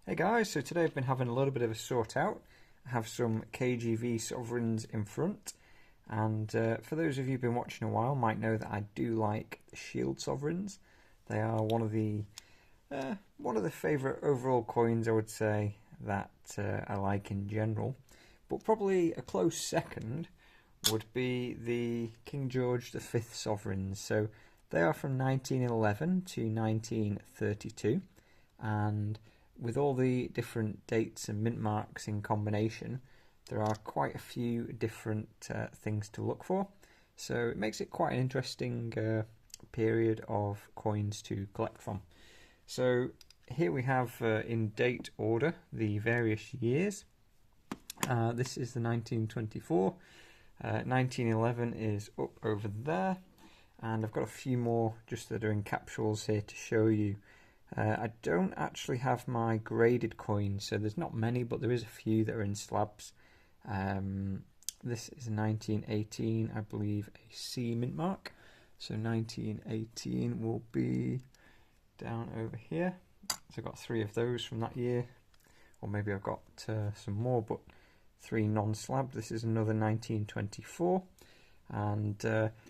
Hey guys, so today I've been having a little bit of a sort out. I have some KGV sovereigns in front, and for those of you who've been watching a while might know that I do like the shield sovereigns. They are one of the favourite overall coins, I would say, that I like in general. But probably a close second would be the King George V sovereigns. So they are from 1911 to 1932, and with all the different dates and mint marks in combination, there are quite a few different things to look for. So it makes it quite an interesting period of coins to collect from. So here we have in date order the various years. This is the 1924. 1911 is up over there, and I've got a few more just that are in capsules here to show you. I don't actually have my graded coins, so there's not many, but there is a few that are in slabs. This is 1918, I believe, a C mint mark. So 1918 will be down over here. So I've got 3 of those from that year, or maybe I've got some more, but 3 non-slab. This is another 1924. And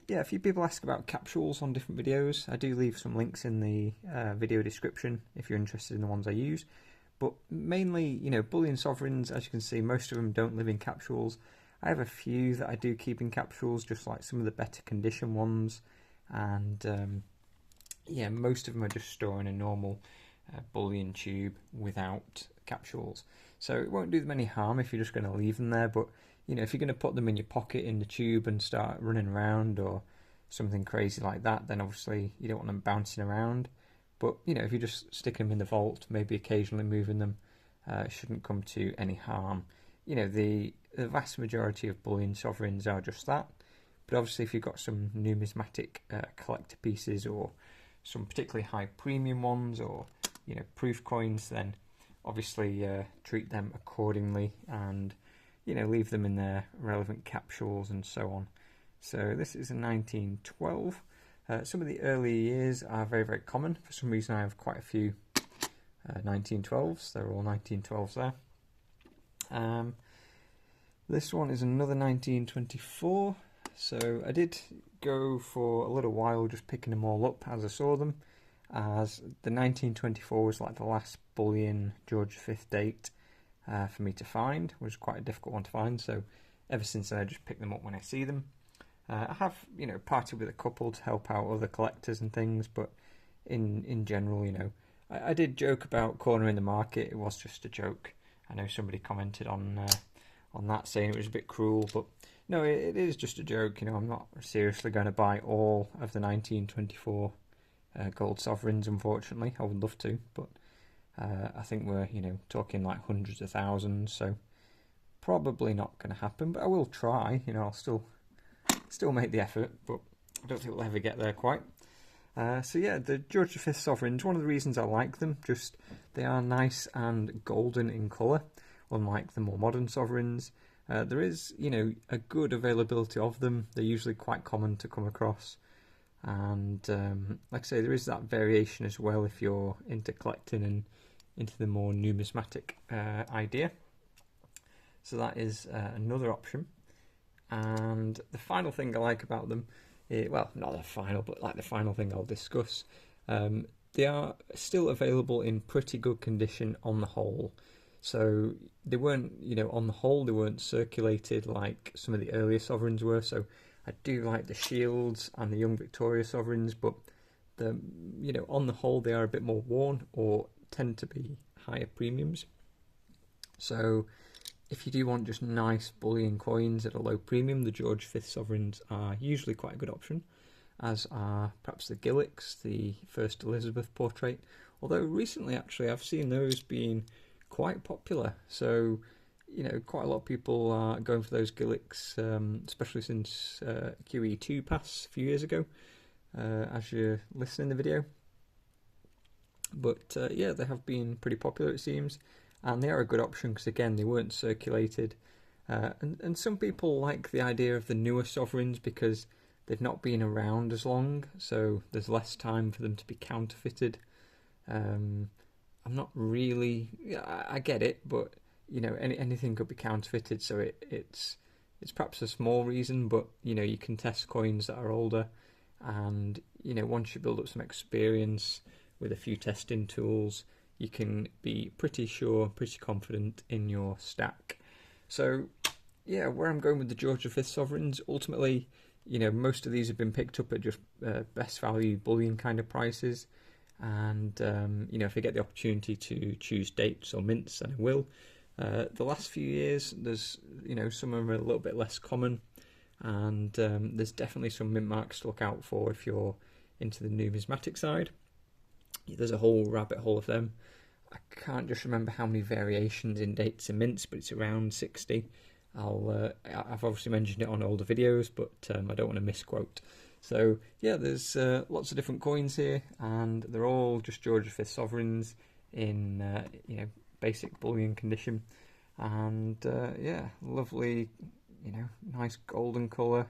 yeah, a few people ask about capsules on different videos. I do leave some links in the video description if you're interested in the ones I use. But mainly, you know, bullion sovereigns, as you can see, most of them don't live in capsules. I have a few that I do keep in capsules, just like some of the better condition ones. And yeah, most of them are just stored in a normal bullion tube without capsules. So it won't do them any harm if you're just going to leave them there, but you know, if you're going to put them in your pocket in the tube and start running around or something crazy like that, then obviously you don't want them bouncing around. But you know, if you just stick them in the vault, maybe occasionally moving them, shouldn't come to any harm. You know, the vast majority of bullion sovereigns are just that. But obviously, if you've got some numismatic collector pieces or some particularly high premium ones, or you know, proof coins, then obviously treat them accordingly and you know, leave them in their relevant capsules and so on. So this is a 1912. Some of the earlier years are very, very common. For some reason I have quite a few 1912s. They're all 1912s there. This one is another 1924. So I did go for a little while just picking them all up as I saw them, as the 1924 was like the last bullion George V date for me to find. It was quite a difficult one to find, so ever since then I just pick them up when I see them. I have, you know, partied with a couple to help out other collectors and things, but in general, you know, I did joke about cornering the market. It was just a joke. I know somebody commented on that saying it was a bit cruel, but no, it is just a joke. You know, I'm not seriously going to buy all of the 1924 gold sovereigns, unfortunately. I would love to, but I think we're, you know, talking like hundreds of thousands, so probably not going to happen. But I will try. You know, I'll still make the effort, but I don't think we'll ever get there quite. So yeah, the George V sovereigns. One of the reasons I like them, just they are nice and golden in colour, unlike the more modern sovereigns. There is, you know, a good availability of them. They're usually quite common to come across. And like I say, there is that variation as well if you're into collecting and into the more numismatic idea. So that is another option. And the final thing I like about them, well, not the final, but like the final thing I'll discuss, they are still available in pretty good condition on the whole. So they weren't, you know, on the whole, they weren't circulated like some of the earlier sovereigns were. So I do like the shields and the young Victoria sovereigns, but the, you know, on the whole, they are a bit more worn or tend to be higher premiums. So if you do want just nice bullion coins at a low premium, the George V sovereigns are usually quite a good option, as are perhaps the Gillicks, the First Elizabeth portrait. Although recently, actually, I've seen those being quite popular. So, you know, quite a lot of people are going for those Gillicks, especially since QE2 passed a few years ago, as you're listening to the video. But yeah, they have been pretty popular, it seems, and they are a good option because, again, they weren't circulated. And some people like the idea of the newer sovereigns because they've not been around as long, so there's less time for them to be counterfeited. I'm not really. Yeah, I get it, but you know, anything could be counterfeited, so it's perhaps a small reason, but you know, you can test coins that are older, and you know, once you build up some experience with a few testing tools, you can be pretty sure, pretty confident in your stack. So yeah, where I'm going with the George V sovereigns, ultimately, you know, most of these have been picked up at just best value bullion kind of prices. And you know, if I get the opportunity to choose dates or mints, then I will. The last few years, there's, you know, some of them are a little bit less common, and there's definitely some mint marks to look out for if you're into the numismatic side. There's a whole rabbit hole of them. I can't just remember how many variations in dates and mints, but it's around 60. I've obviously mentioned it on older videos, but I don't want to misquote. So yeah, there's lots of different coins here, and they're all just George V sovereigns in you know, basic bullion condition, and yeah, lovely, you know, nice golden colour.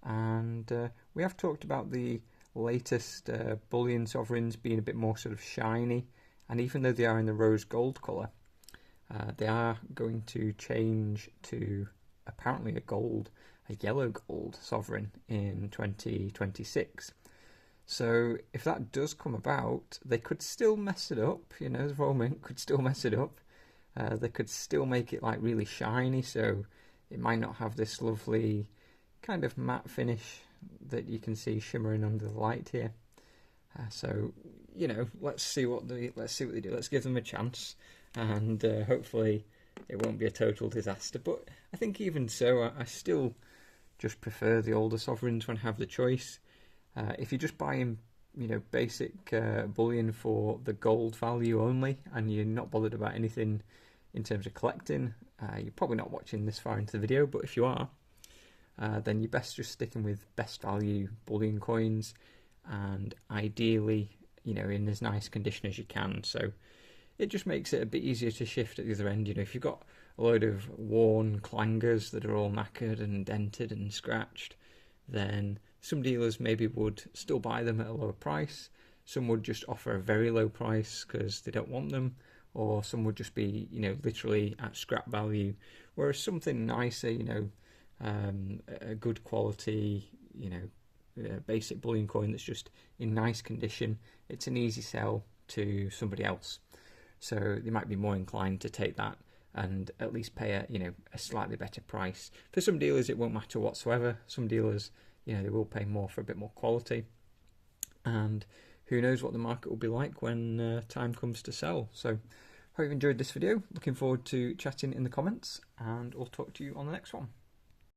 And we have talked about the latest bullion sovereigns being a bit more sort of shiny, and even though they are in the rose gold colour, they are going to change to apparently a yellow gold sovereign in 2026. So if that does come about, they could still mess it up. You know, the Royal Mint could still mess it up. They could still make it like really shiny, so it might not have this lovely kind of matte finish that you can see shimmering under the light here. So you know, let's see what they do. Let's give them a chance, and hopefully it won't be a total disaster. But I think even so, I still just prefer the older sovereigns when I have the choice. If you're just buying, you know, basic bullion for the gold value only, and you're not bothered about anything in terms of collecting, you're probably not watching this far into the video. But if you are, then you're best just sticking with best value bullion coins, and ideally, you know, in as nice condition as you can. So it just makes it a bit easier to shift at the other end. You know, if you've got a load of worn clangers that are all knackered and dented and scratched, then some dealers maybe would still buy them at a lower price. Some would just offer a very low price because they don't want them, or some would just be, you know, literally at scrap value. Whereas something nicer, you know, a good quality, you know, basic bullion coin that's just in nice condition, it's an easy sell to somebody else. So they might be more inclined to take that and at least pay a, you know, a slightly better price. For some dealers, it won't matter whatsoever. Some dealers, you know, they will pay more for a bit more quality. And who knows what the market will be like when time comes to sell. So hope you enjoyed this video. Looking forward to chatting in the comments, and I'll talk to you on the next one.